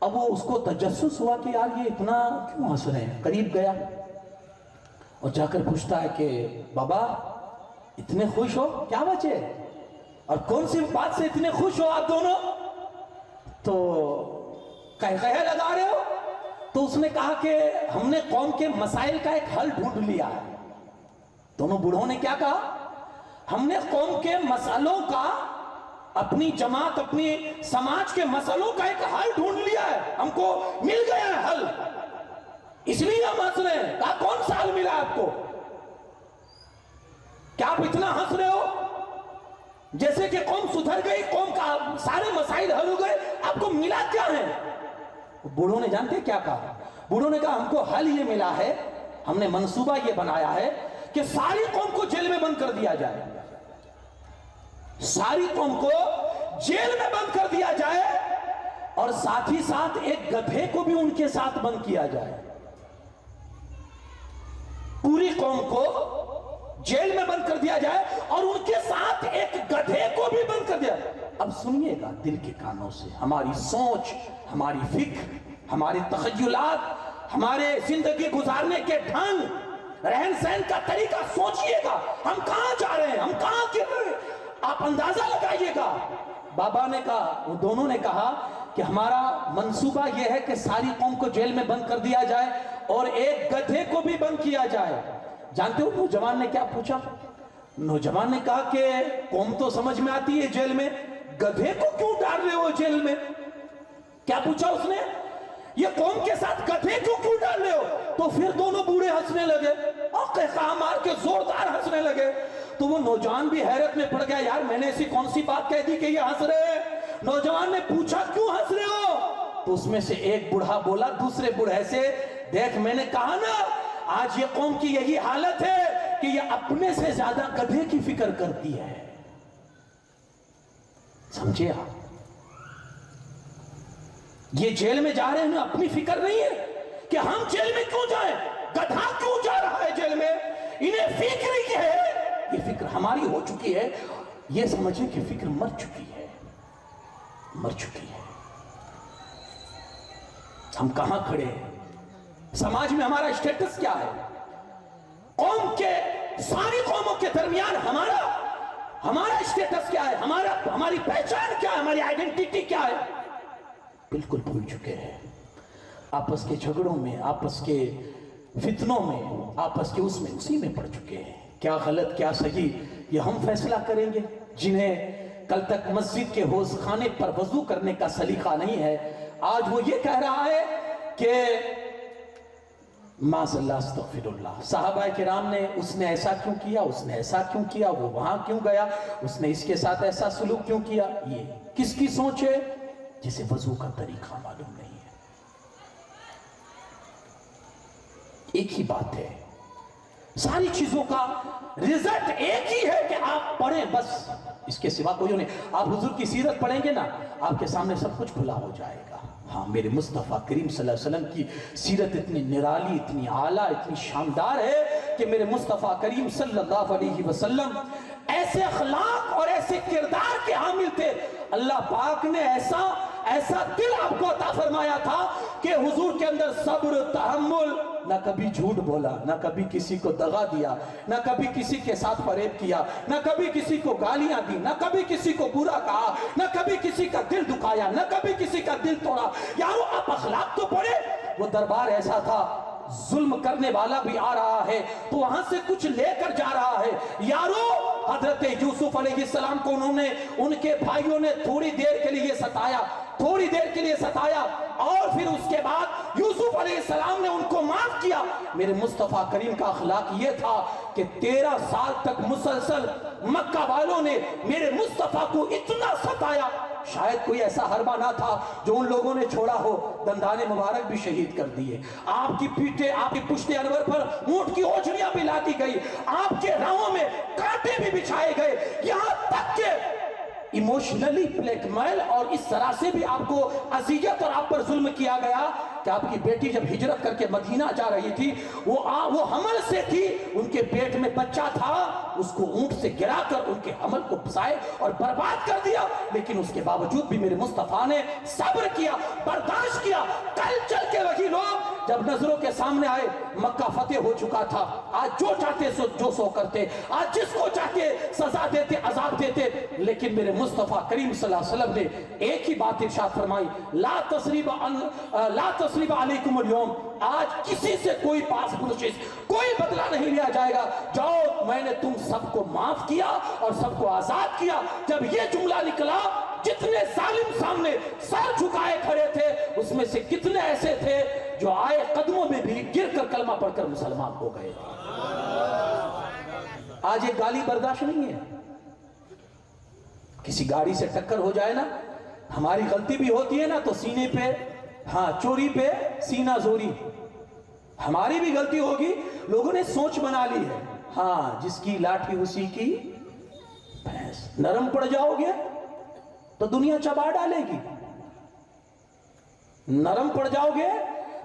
اب وہ اس کو تجسس ہوا کہ یار یہ اتنا کیوں ہنس رہے ہیں، قریب گیا اور جا کر پوچھتا ہے کہ بابا اتنے خوش ہو، کیا وجہ ہے اور کون سی بات سے اتنے خوش ہو آپ دونوں؟ تو قہقہے لگا رہے ہو؟ تو اس نے کہا کہ ہم نے قوم کے مسائل کا ایک حل ڈھونڈ لیا ہے۔ دونوں بوڑھوں نے کیا کہا؟ ہم نے قوم کے مسئلوں کا، اپنی جماعت، اپنی سماج کے مسئلوں کا ایک حل ڈھونڈ لیا ہے، ہم کو مل گیا ہے حل۔ اس لیے ہم ہنس رہے ہیں. کہا کون سا حل ملا آپ کو؟ کیا آپ اتنا ہنس رہے ہو جیسے کہ قوم سدھر گئی، قوم کا سارے مسائل حل ہو گئے، آپ کو ملا کیا ہے؟ بوڑھوں نے جانتے کیا کہا؟ بوڑھوں نے کہا ہم کو حل یہ ملا ہے، ہم نے منصوبہ یہ بنایا ہے کہ ساری قوم کو جیل میں بند کر دیا جائے، ساری قوم کو جیل میں بند کر دیا جائے، اور ساتھ ہی ساتھ ایک گدھے کو بھی ان کے ساتھ بند کیا جائے. پوری قوم کو جیل میں بند کر دیا جائے اور ان کے ساتھ ایک گدھے کو بھی بند کر دیا جائے. اب سنیے گا دل کے کانوں سے، ہماری سوچ، ہماری فکر، ہمارے تخیلات، ہمارے زندگی گزارنے کے ڈھنگ، رہن سہن کا طریقہ سوچئے گا. ہم کہاں جا رہے ہیں، ہم کہاں گر رہے ہیں، آپ اندازہ لگائیے گا. بابا نے کہا، وہ دونوں نے کہا کہ ہمارا منصوبہ یہ ہے کہ ساری قوم کو جیل میں بند کر دیا جائے اور ایک گدھے کو بھی بند کیا جائے. جانتے ہو نوجوان نے کیا پوچھا؟ نوجوان نے کہا کہ قوم تو سمجھ میں آتی ہے جیل میں، گدھے کو کیوں ڈال رہے ہو جیل میں؟ کیا پوچھا اس نے؟ یہ قوم کے ساتھ گدھے کو کیوں ڈال رہے ہو؟ تو پھر دونوں بوڑھے ہنسنے لگے اور قہقہا مار کے زوردار ہنسنے لگے. تو وہ نوجوان بھی حیرت میں پڑ گیا، یار میں نے ایسی کون سی بات کہہ دی کہ یہ ہنس رہے ہیں؟ نوجوان نے پوچھا کیوں ہنس رہے ہو؟ تو اس میں سے ایک بوڑھا بولا دوسرے بوڑھے سے، دیکھ میں نے کہا نا آج یہ قوم کی یہی حالت ہے کہ یہ اپنے سے زیادہ گدھے کی فکر کرتی ہے. سمجھے آپ؟ یہ جیل میں جا رہے ہیں، اپنی فکر نہیں ہے کہ ہم جیل میں کیوں جائیں، گدھا کیوں جا رہا ہے جیل میں. انہیں فکر یہ ہے، یہ فکر ہماری ہو چکی ہے، یہ سمجھیں کہ فکر مر چکی ہے، مر چکی ہے. ہم کہاں کھڑے ہیں؟ سماج میں ہمارا اسٹیٹس کیا ہے؟ قوم کے، ساری قوموں کے درمیان ہمارا اسٹیٹس کیا ہے؟ ہماری پہچان کیا ہے؟ ہماری آئیڈینٹی کیا ہے؟ بالکل بھول چکے ہیں. آپس کے جھگڑوں میں، آپس کے فتنوں میں، آپس کے اسی میں پڑ چکے ہیں. کیا غلط کیا صحیح یہ ہم فیصلہ کریں گے. جنہیں کل تک مسجد کے حوض خانے پر وضو کرنے کا سلیقہ نہیں ہے، آج وہ یہ کہہ رہا ہے کہ معاذ اللہ استغفر اللہ، صحابہ کرام نے اس نے ایسا کیوں کیا، اس نے ایسا کیوں کیا، وہ وہاں کیوں گیا، اس نے اس کے ساتھ ایسا سلوک کیوں کیا. یہ کس کی سوچ ہے؟ جسے وضو کا طریقہ معلوم نہیں ہے. ایک ہی بات ہے، ساری چیزوں کا رزلٹ ایک ہی ہے کہ آپ پڑھیں، بس اس کے سوا کوئی نہیں. آپ حضور کی سیرت پڑھیں گے نا، آپ کے سامنے سب کچھ کھلا ہو جائے گا. ہاں میرے مصطفیٰ کریم صلی اللہ علیہ وسلم کی سیرت اتنی نرالی، اتنی اعلیٰ، اتنی شاندار ہے کہ میرے مصطفیٰ کریم صلی اللہ علیہ وسلم ایسے اخلاق اور ایسے کردار کے حامل تھے. اللہ پاک نے ایسا دل آپ کو عطا فرمایا تھا کہ حضور کے اندر صبر، تحمل، نہ کبھی جھوٹ بولا، نہ کبھی کسی کو دغا دیا، نہ کبھی کسی کے ساتھ فریب کیا، نہ کبھی کسی کو گالیاں دی، نہ کبھی کسی کو برا کہا، نہ کبھی کسی کا دل دکھایا، نہ کبھی کسی کا دل توڑا. یارو آپ اخلاق تو پڑھے. وہ دربار ایسا تھا، ظلم کرنے والا بھی آ رہا ہے تو وہاں سے کچھ لے کر جا رہا ہے. یارو حضرت یوسف علیہ السلام کو ان کے بھائیوں نے تھوڑی دیر کے لیے ستایا اور پھر اس کے بعد یوسف علیہ السلام نے ان کو معاف کیا. میرے مصطفیٰ کریم کا اخلاق یہ تھا کہ 13 سال تک مسلسل مکہ والوں نے میرے مصطفیٰ کو اتنا ستایا، شاید کوئی ایسا حربہ نہ تھا جو ان لوگوں نے چھوڑا ہو. دندان مبارک بھی شہید کر دیے، آپ کی پشت انور پر اونٹ کی اوجڑیاں بھی لا دی گئی، آپ کے راہوں میں کانٹے بھی بچھائے گئے، یہاں تک کہ ایموشنلی بلیک میل اور اس طرح سے بھی آپ کو اذیت اور آپ پر ظلم کیا گیا کہ آپ کی بیٹی جب ہجرت کر کے مدینہ جا رہی تھی، وہ حمل سے تھی، ان کے پیٹ میں بچہ تھا، اس کو اونٹ سے گرا کر ان کے حمل کو پھنسائے اور برباد کر دیا. لیکن اس کے باوجود بھی میرے مصطفیٰ نے صبر کیا، برداشت کیا. کل چل کے وہی لوگ جب نظروں کے سامنے آئے، مکہ فتح ہو چکا تھا، آج جو چاہتے سو کرتے، آج جس کو چاہتے سزا دیتے، عذاب دیتے. لیکن میرے مصطفیٰ کریم صلی اللہ علیہ وسلم نے ایک ہی بات ارشاد فرمائی، لا تثریب علیکم اليوم، آج کسی سے کوئی پاس پرچیز، کوئی بدلہ نہیں لیا جائے گا. جاؤ، میں نے تم سب کو معاف کیا اور سب کو آزاد کیا. جب یہ جملہ نکلا، جتنے ظالم سامنے سر جھکائے کھڑے تھے، اس میں سے کتنے ایسے تھے جو آئے قدموں میں بھی گر کر کلمہ پڑھ کر مسلمان ہو گئے. آج ایک گالی برداشت نہیں ہے. کسی گاڑی سے ٹکر ہو جائے نا, ہماری غلطی بھی ہوتی ہے نا, تو سینے پہ, ہاں چوری پہ سینہ زوری, ہماری بھی غلطی ہوگی. لوگوں نے سوچ بنا لی ہے, ہاں جس کی لاٹھی اسی کی بھینس. نرم پڑ جاؤ گے تو دنیا چبا ڈالے گی, نرم پڑ جاؤ گے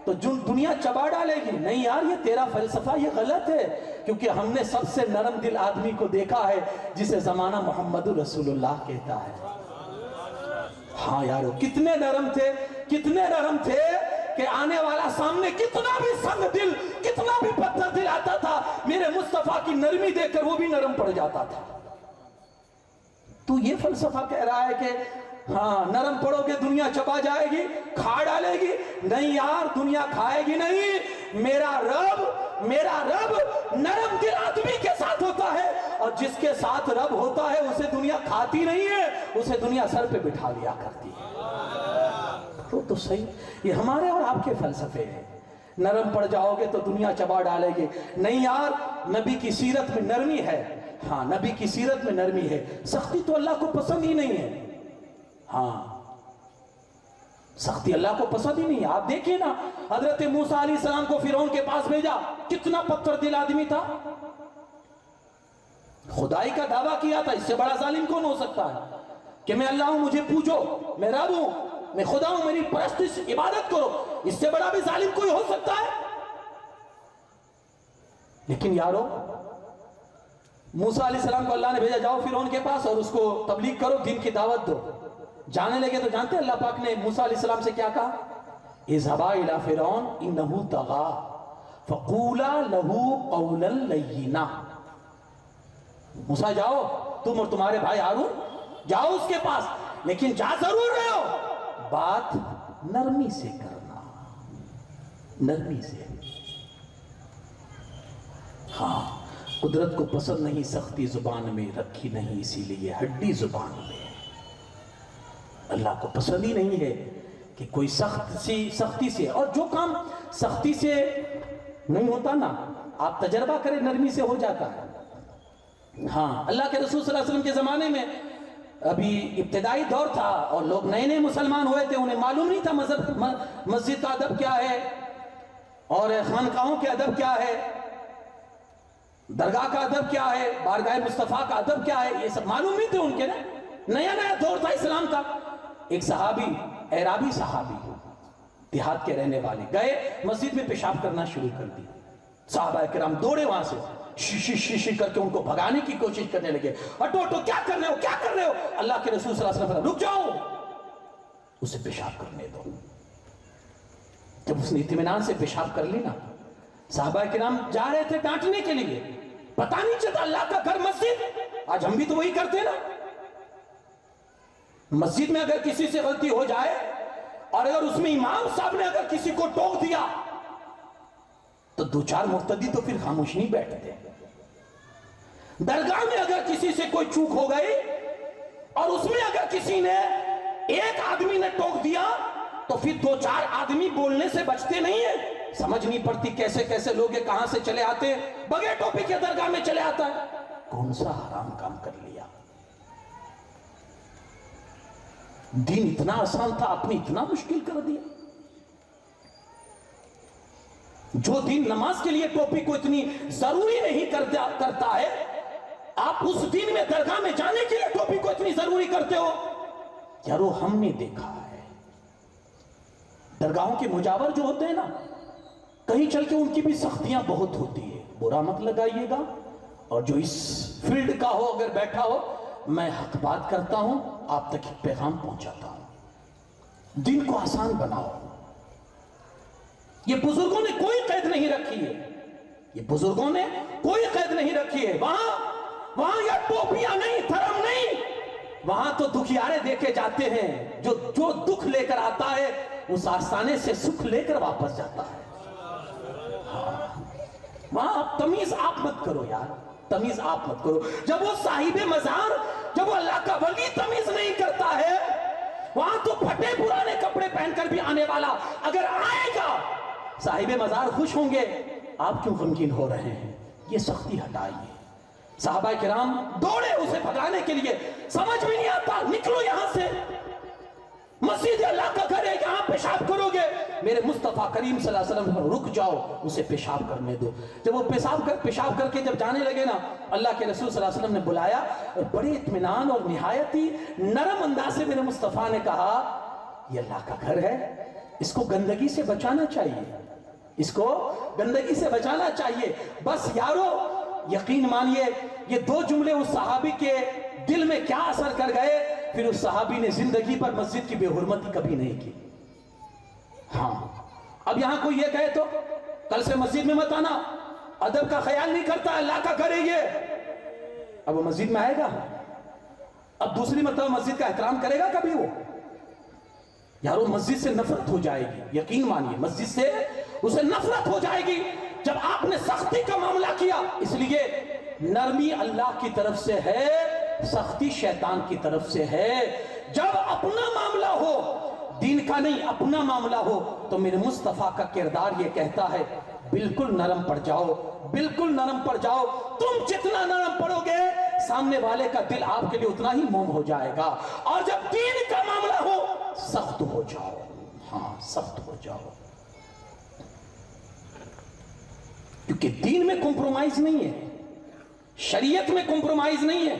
تو دنیا چبا ڈالے گی. نہیں یار, یہ تیرا فلسفہ یہ غلط ہے, کیونکہ ہم نے سب سے نرم دل آدمی کو دیکھا ہے جسے زمانہ محمد رسول اللہ کہتا ہے. ہاں یارو, کتنے نرم تھے, کتنے نرم تھے کہ آنے والا سامنے کتنا بھی سنگ دل, کتنا بھی پتھر دل آتا تھا, میرے مصطفیٰ کی نرمی دیکھ کر وہ بھی نرم پڑ جاتا تھا. تو یہ فلسفہ کہہ رہا ہے کہ ہاں نرم پڑو گے دنیا چبا جائے گی, کھا ڈالے گی. نہیں یار, دنیا کھائے گی نہیں. میرا رب نرم دل آدمی کے ساتھ ہوتا ہے, اور جس کے ساتھ رب ہوتا ہے اسے دنیا کھاتی نہیں ہے, اسے دنیا سر پہ بٹھا لیا کرتی ہے. تو صحیح, یہ ہمارے اور آپ کے فلسفے ہیں. نرم پڑ جاؤ گے تو دنیا چبا ڈالے گی. نہیں یار, نبی کی سیرت میں نرمی ہے. ہاں نبی کی سیرت میں نرمی ہے. سختی تو اللہ کو پسند ہی نہیں ہے. ہاں سختی اللہ کو پسند ہی نہیں ہے. آپ دیکھیں نا, حضرت موسیٰ علیہ السلام کو فرعون کے پاس بھیجا, کتنا پتھر دل آدمی تھا, خدائی کا دعویٰ کیا تھا. اس سے بڑا ظالم کون ہو سکتا ہے کہ میں اللہ ہوں, مجھے پوجو, میں رب ہوں, میں خدا ہوں, میری پرستش عبادت کرو. اس سے بڑا بھی ظالم کوئی ہو سکتا ہے؟ لیکن یارو, موسیٰ علیہ السلام کو اللہ نے بھیجا, جاؤ فرعون کے پاس اور اس کو تبلیغ کرو, دین کی دعوت دو. جانے لگے تو جانتے اللہ پاک نے موسیٰ علیہ السلام سے کیا کہا؟ اذهبا الى فرعون انه طغى فقولا له قولا لینا. موسیٰ جاؤ, تم اور تمہارے بھائی ہارون جاؤ اس کے پاس, لیکن جا ضرور رہے ہو, بات نرمی سے کرنا, نرمی سے. ہاں, قدرت کو پسند نہیں سختی زبان میں رکھی نہیں, اسی لیے ہڈی زبان میں. اللہ کو پسند ہی نہیں ہے کہ کوئی سختی سے, اور جو کام سختی سے نہیں ہوتا نا, آپ تجربہ کریں, نرمی سے ہو جاتا ہے. ہاں, اللہ کے رسول صلی اللہ علیہ وسلم کے زمانے میں ابھی ابتدائی دور تھا, اور لوگ نئے نئے مسلمان ہوئے تھے, انہیں معلوم نہیں تھا مسجد کا ادب کیا ہے, اور خانقاہوں کے ادب کیا ہے, درگاہ کا ادب کیا ہے, بارگاہ مصطفیٰ کا ادب کیا ہے, یہ سب معلوم نہیں تھے ان کے. نیا نیا دور تھا اسلام کا. ایک صحابی, اعرابی صحابی, دیہات کے رہنے والے, گئے مسجد میں پیشاب کرنا شروع کر دی. صحابہ کرام دوڑے وہاں سے, شیشی شیشی کر کے ان کو بھگانے کی کوشش کرنے لگے. ہٹو ہٹو, کیا کر رہے ہو, کیا کر رہے ہو؟ اللہ کے رسول صلی اللہ علیہ وسلم, رک جاؤ, اسے پیشاب کرنے دو. جب اس نے اطمینان سے پیشاب کر لی نا, صحابہ کرام جا رہے تھے ڈانٹنے کے لیے, پتہ نہیں چلتا اللہ کا گھر مسجد. آج ہم بھی تو وہی کرتے نا, مسجد میں اگر کسی سے غلطی ہو جائے, اور اگر اس میں امام صاحب نے اگر کسی کو ٹوک دیا, تو دو چار مرتدی تو پھر خاموش نہیں بیٹھتے. درگاہ میں اگر کسی سے کوئی چوک ہو گئی, اور اس میں اگر کسی نے, ایک آدمی نے ٹوک دیا, تو پھر دو چار آدمی بولنے سے بچتے نہیں ہیں. سمجھ نہیں پڑتی کیسے کیسے لوگ کہاں سے چلے آتے ہیں, بغیر ٹوپی کے درگاہ میں چلے آتا ہے. کون سا حرام کام کر لیا؟ دین اتنا آسان تھا, آپ نے اتنا مشکل کر دیا. جو دین نماز کے لیے ٹوپی کو اتنی ضروری نہیں کرتا ہے, آپ اس دین میں درگاہ میں جانے کے لیے ٹوپی کو اتنی ضروری کرتے ہو. یارو, ہم نے دیکھا ہے درگاہوں کے مجاور جو ہوتے ہیں نا, کہیں چل کے ان کی بھی سختیاں بہت ہوتی ہے. برا مت لگائیے گا, اور جو اس فیلڈ کا ہو اگر بیٹھا ہو, میں حق بات کرتا ہوں, آپ تک ایک پیغام پہنچاتا ہوں. دین کو آسان بناؤ. یہ بزرگوں نے کوئی قید نہیں رکھی ہے, یہ بزرگوں نے کوئی قید نہیں رکھی ہے. وہاں یا ٹوپیاں نہیں, دھرم نہیں, وہاں تو دکھیارے دیکھے جاتے ہیں. جو دکھ لے کر آتا ہے, اس آستانے سے سکھ لے کر واپس جاتا ہے. وہاں تمیز آپ مت کرو یار, تمیز آپ مت کرو. جب وہ صاحب مزار, جب وہ اللہ کا ولی تمیز نہیں کرتا ہے, وہاں تو پھٹے پرانے کپڑے پہن کر بھی آنے والا اگر آئے گا, صاحب مزار خوش ہوں گے، آپ کیوں غمگین ہو رہے ہیں؟ یہ سختی ہٹائیے۔ صحابہ کرام دوڑے اسے بھگانے کے لیے، سمجھ بھی نہیں آتا، نکلو یہاں سے، مسجد اللہ کا گھر ہے، یہاں پیشاب کرو گے۔ میرے مصطفیٰ کریم صلی اللہ علیہ وسلم رک جاؤ، اسے پیشاب کرنے دو۔ جب وہ پیشاب کر کے جب جانے لگے نا، اللہ کے رسول صلی اللہ علیہ وسلم نے بلایا اور بڑے اطمینان اور نہایت ہی نرم انداز سے میرے مصطفیٰ نے کہا، یہ اللہ کا گھر ہے، اس کو گندگی سے بچانا چاہیے، اس کو گندگی سے بچانا چاہیے۔ بس یارو یقین مانیے، یہ دو جملے اس صحابی کے دل میں کیا اثر کر گئے، پھر اس صحابی نے زندگی پر مسجد کی بے حرمتی کبھی نہیں کی۔ ہاں، اب یہاں کوئی یہ کہے تو کل سے مسجد میں مت آنا، ادب کا خیال نہیں کرتا، اللہ کا گھر ہے یہ، اب وہ مسجد میں آئے گا؟ اب دوسری مرتبہ مسجد کا احترام کرے گا کبھی وہ؟ یارو مسجد سے نفرت ہو جائے گی، یقین مانیے مسجد سے اسے نفرت ہو جائے گی جب آپ نے سختی کا معاملہ کیا۔ اس لیے نرمی اللہ کی طرف سے ہے، سختی شیطان کی طرف سے ہے۔ جب اپنا معاملہ ہو، دین کا نہیں، اپنا معاملہ ہو، تو میرے مصطفیٰ کا کردار یہ کہتا ہے بالکل نرم پڑ جاؤ، بالکل نرم پڑ جاؤ۔ تم جتنا نرم پڑو گے سامنے والے کا دل آپ کے لیے اتنا ہی موم ہو جائے گا، اور جب دین کا معاملہ ہو سخت ہو جاؤ، ہاں سخت ہو جاؤ، کیونکہ دین میں کمپرومائز نہیں ہے، شریعت میں کمپرومائز نہیں ہے،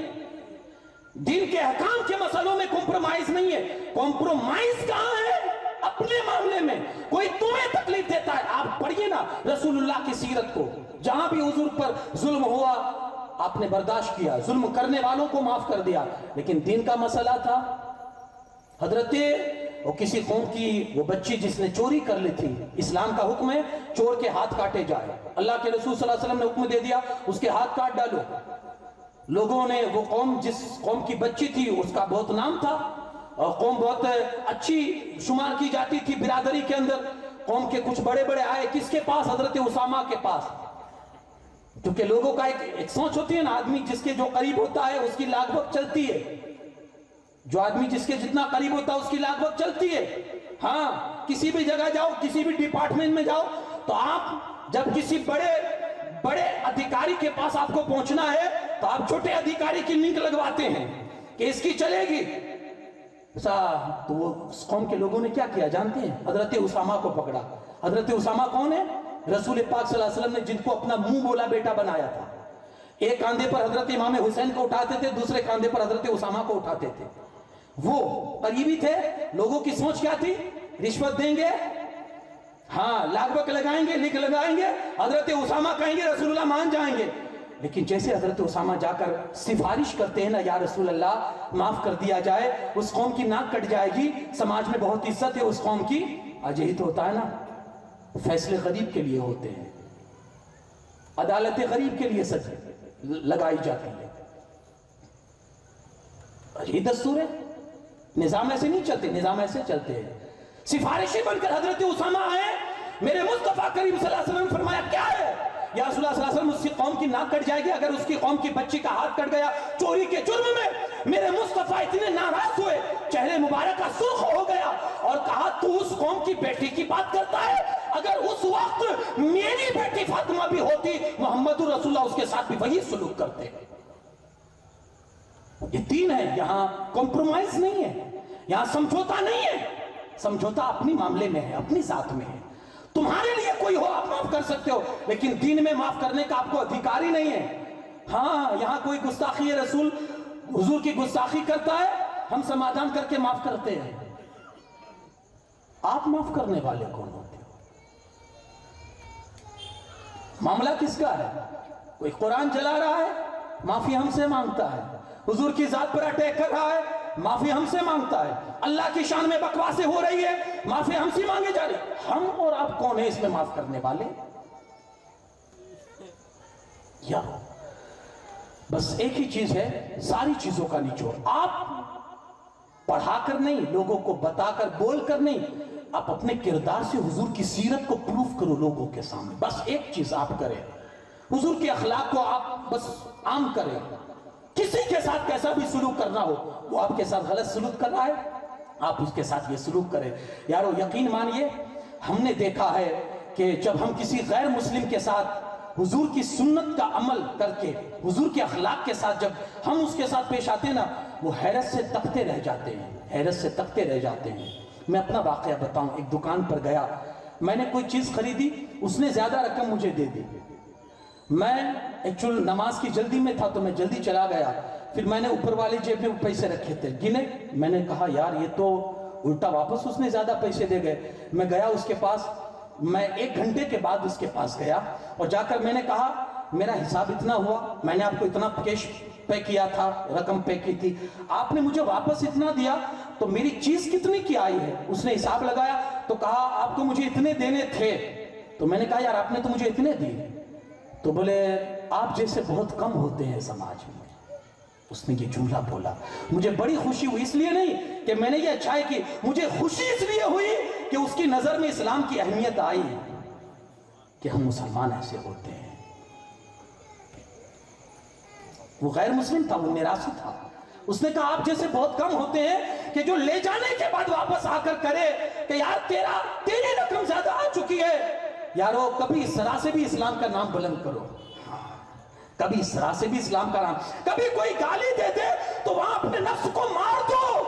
دین کے احکام کے مسئلوں میں کمپرومائز نہیں ہے۔ کمپرومائز کہاں ہے؟ اپنے معاملے میں کوئی تمہیں تکلیف دیتا ہے، آپ پڑھیے نا رسول اللہ کی سیرت کو، جہاں بھی حضور پر ظلم ہوا آپ نے برداشت کیا، ظلم کرنے والوں کو معاف کر دیا، لیکن دین کا مسئلہ تھا، حضرت وہ کسی قوم کی وہ بچی جس نے چوری کر لی تھی، اسلام کا حکم ہے چور کے ہاتھ کاٹے جائے، اللہ کے رسول صلی اللہ علیہ وسلم نے حکم دے دیا اس کے ہاتھ کاٹ ڈالو۔ لوگوں نے وہ قوم جس قوم کی بچی تھی اس کا بہت نام تھا، اور قوم بہت اچھی شمار کی جاتی تھی برادری کے اندر، قوم کے کچھ بڑے بڑے آئے کس کے پاس؟ حضرت اسامہ کے پاس، کیونکہ لوگوں کا ایک سوچ ہوتی ہے نا، آدمی جس کے جو قریب ہوتا ہے اس کی لاگ بھگ چلتی ہے، جو آدمی جس کے جتنا قریب ہوتا ہے اس کی لاگ بھگ چلتی ہے۔ ہاں، کسی بھی جگہ جاؤ، کسی بھی ڈپارٹمنٹ میں جاؤ، تو آپ جب کسی بڑے ادھیکاری کے پاس آپ کو پہنچنا ہے تو آپ چھوٹے ادھیکاری کی لنک لگواتے ہیں کہ اس کی چلے گی۔ تو وہ اس قوم کے لوگوں نے کیا کیا جانتے ہیں؟ حضرت اسامہ کو پکڑا۔ حضرت اسامہ کون ہے؟ رسول پاک صلی اللہ علیہ وسلم نے جن کو اپنا منہ بولا بیٹا بنایا تھا، ایک کاندھے پر حضرت امام حسین کو اٹھاتے تھے، دوسرے کاندھے پر حضرت اسامہ کو اٹھاتے تھے۔ وہ قریبی تھے، لوگوں کی سوچ کیا تھی؟ رشوت دیں گے، ہاں لاگ بک لگائیں گے، لکھ لگائیں گے، حضرت اسامہ کہیں گے رسول اللہ مان جائیں گے۔ لیکن جیسے حضرت اسامہ جا کر سفارش کرتے ہیں نا، یا رسول اللہ معاف کر دیا جائے، اس قوم کی ناک کٹ جائے گی، سماج میں بہت عزت ہے اس قوم کی۔ آج یہی تو ہوتا ہے نا، فیصلے غریب کے لیے ہوتے ہیں، عدالت غریب کے لیے سچ لگائی جاتی ہے، یہ دستور ہے، نظام ایسے نہیں چلتے، نظام ایسے چلتے ہیں۔ سفارشی بن کر حضرت اسامہ آئے، میرے مصطفیٰ کریم صلی اللہ علیہ وسلم نے فرمایا کیا ہے؟ یا رسول اللہ صلی اللہ علیہ وسلم، اس کی قوم کی ناک کٹ جائے گی اگر اس کی قوم کی بچی کا ہاتھ کٹ گیا چوری کے جرم میں۔ میرے مصطفیٰ اتنے ناراض ہوئے، چہرے مبارکہ سرخ ہو گیا اور کہا تو اس قوم کی بیٹی کی بات کرتا ہے؟ اگر اس وقت میری بیٹی فاطمہ بھی ہوتی، محمد رسول اللہ اس کے ساتھ بھی وہی سلوک کرتے۔ یہ دین ہے، یہاں کمپرومائز نہیں ہے، یہاں سمجھوتا نہیں ہے، سمجھوتا اپنی معاملے میں ہے، اپنی ذات میں ہے۔ تمہارے لیے کوئی ہو آپ معاف کر سکتے ہو، لیکن دین میں معاف کرنے کا آپ کو ادھیکار ہی نہیں ہے۔ ہاں، یہاں کوئی گستاخی رسول حضور کی گستاخی کرتا ہے، ہم سمادھان کر کے معاف کرتے ہیں۔ آپ معاف کرنے والے کون ہوتے ہو؟ معاملہ کس کا ہے؟ کوئی قرآن جلا رہا ہے، معافی ہم سے مانگتا ہے، حضور کی ذات پر اٹیک کر رہا ہے، معافی ہم سے مانگتا ہے، اللہ کی شان میں بکواسیں ہو رہی ہے، معافی ہم سے مانگے جا رہی۔ ہم اور آپ کون ہیں اس میں معاف کرنے والے؟ یا بس ایک ہی چیز ہے، ساری چیزوں کا نچوڑ، آپ پڑھا کر نہیں، لوگوں کو بتا کر بول کر نہیں، آپ اپنے کردار سے حضور کی سیرت کو پروف کرو لوگوں کے سامنے۔ بس ایک چیز آپ کریں، حضور کے اخلاق کو آپ بس عام کریں۔ کسی کے ساتھ کیسا بھی سلوک کرنا ہو، وہ آپ کے ساتھ غلط سلوک کر رہا ہے، آپ اس کے ساتھ یہ سلوک کریں۔ یارو یقین مانیے، ہم نے دیکھا ہے کہ جب ہم کسی غیر مسلم کے ساتھ حضور کی سنت کا عمل کر کے حضور کے اخلاق کے ساتھ جب ہم اس کے ساتھ پیش آتے ہیں نا، وہ حیرت سے تکتے رہ جاتے ہیں، حیرت سے تکتے رہ جاتے ہیں۔ میں اپنا واقعہ بتاؤں، ایک دکان پر گیا، میں نے کوئی چیز خریدی، اس نے زیادہ رقم مجھے دے دی، میں ایکچول نماز کی جلدی میں تھا تو میں جلدی چلا گیا، پھر میں نے اوپر والے جیب میں پیسے رکھے تھے، گنے، میں نے کہا یار یہ تو الٹا واپس اس نے زیادہ پیسے دے گئے۔ میں گیا اس کے پاس، میں 1 گھنٹے کے بعد اس کے پاس گیا اور جا کر میں نے کہا میرا حساب اتنا ہوا، میں نے آپ کو اتنا کیش پے کیا تھا، رقم پے کی تھی، آپ نے مجھے واپس اتنا دیا، تو میری چیز کتنی کی آئی ہے؟ اس نے حساب لگایا تو کہا آپ کو مجھے اتنے دینے تھے، تو میں نے کہا یار آپ نے تو مجھے اتنے دیے، تو بولے آپ جیسے بہت کم ہوتے ہیں سماج میں۔ اس نے یہ جملہ بولا، مجھے بڑی خوشی ہوئی، اس لیے نہیں کہ میں نے یہ اچھائی کی، مجھے خوشی اس لیے ہوئی کہ اس کی نظر میں اسلام کی اہمیت آئی کہ ہم مسلمان ایسے ہوتے ہیں۔ وہ غیر مسلم تھا، وہ میراثی تھا، اس نے کہا آپ جیسے بہت کم ہوتے ہیں کہ جو لے جانے کے بعد واپس آ کر کرے کہ یار تیری رقم زیادہ آ چکی ہے، یارو کبھی اس طرح سے بھی اسلام کا نام بلند کرو، کبھی اس طرح سے بھی اسلام کا نام، کبھی کوئی گالی دے دے تو وہاں اپنے نفس کو مار دو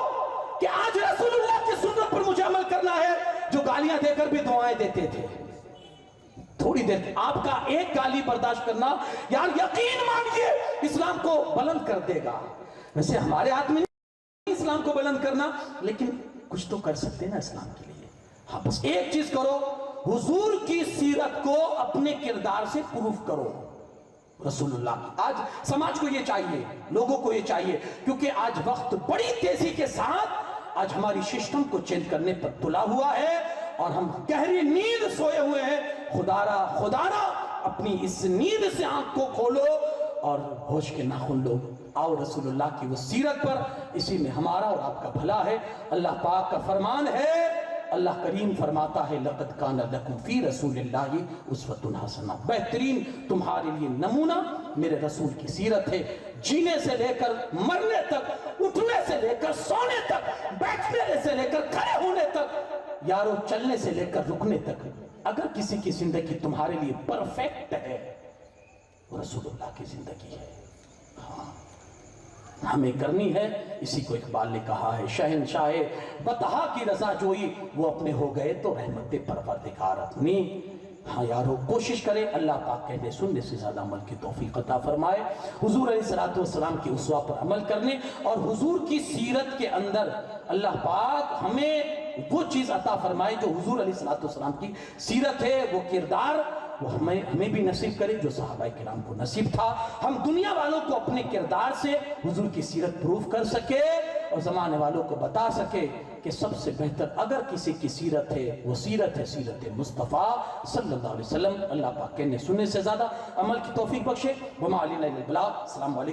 کہ آج رسول اللہ کی سنت پر مجھے عمل کرنا ہے، جو گالیاں دے کر بھی دعائیں دیتے تھے، تھوڑی دیر آپ کا ایک گالی برداشت کرنا یار یقین مانیے اسلام کو بلند کر دے گا۔ ویسے ہمارے ہاتھ میں نہیں اسلام کو بلند کرنا، لیکن کچھ تو کر سکتے نا اسلام کے لیے۔ ہاں بس ایک چیز کرو، حضور کی سیرت کو اپنے کردار سے پروف کرو، رسول اللہ کی۔ آج سماج کو یہ چاہیے، لوگوں کو یہ چاہیے، کیونکہ آج وقت بڑی تیزی کے ساتھ آج ہماری سسٹم کو چینج کرنے پر تلا ہوا ہے اور ہم گہری نیند سوئے ہوئے ہیں۔ خدا را اپنی اس نیند سے آنکھ کو کھولو اور ہوش کے ناخن لو، آؤ رسول اللہ کی وہ سیرت پر، اسی میں ہمارا اور آپ کا بھلا ہے۔ اللہ پاک کا فرمان ہے، اللہ کریم فرماتا ہے لَقَدْ كَانَ لَكُمْ فِي رَسُولِ اللَّهِ أُسْوَةٌ حَسَنَةٌ، بہترین تمہارے لیے نمونہ میرے رسول کی سیرت ہے، جینے سے لے کر مرنے تک، اٹھنے سے لے کر سونے تک، بیٹھنے سے لے کر کھڑے ہونے تک، یارو چلنے سے لے کر رکنے تک، اگر کسی کی زندگی تمہارے لیے پرفیکٹ ہے وہ رسول اللہ کی زندگی ہے۔ ہاں ہمیں کرنی ہے، اسی کو اقبال نے کہا ہے، شہنشاہ بطحا کی رضا جوئی، وہ اپنے ہو گئے تو رحمت پروردگار اپنی۔ ہاں یارو کوشش کرے، اللہ پاک کہنے سننے سے زیادہ عمل کی توفیق عطا فرمائے، حضور علیہ السلام کی اسوہ پر عمل کرنے اور حضور کی سیرت کے اندر اللہ پاک ہمیں وہ چیز عطا فرمائے جو حضور علیہ السلام کی سیرت ہے، وہ کردار، وہ ہمیں بھی نصیب کرے جو صحابہ کرام کو نصیب تھا۔ ہم دنیا والوں کو اپنے کردار سے حضور کی سیرت پروف کر سکے اور زمانے والوں کو بتا سکے کہ سب سے بہتر اگر کسی کی سیرت ہے وہ سیرت ہے سیرت مصطفیٰ صلی اللہ علیہ وسلم۔ اللہ پاک کہنے سننے سے زیادہ عمل کی توفیق بخشے۔ وما علینا الا البلاغ۔ السلام علیکم۔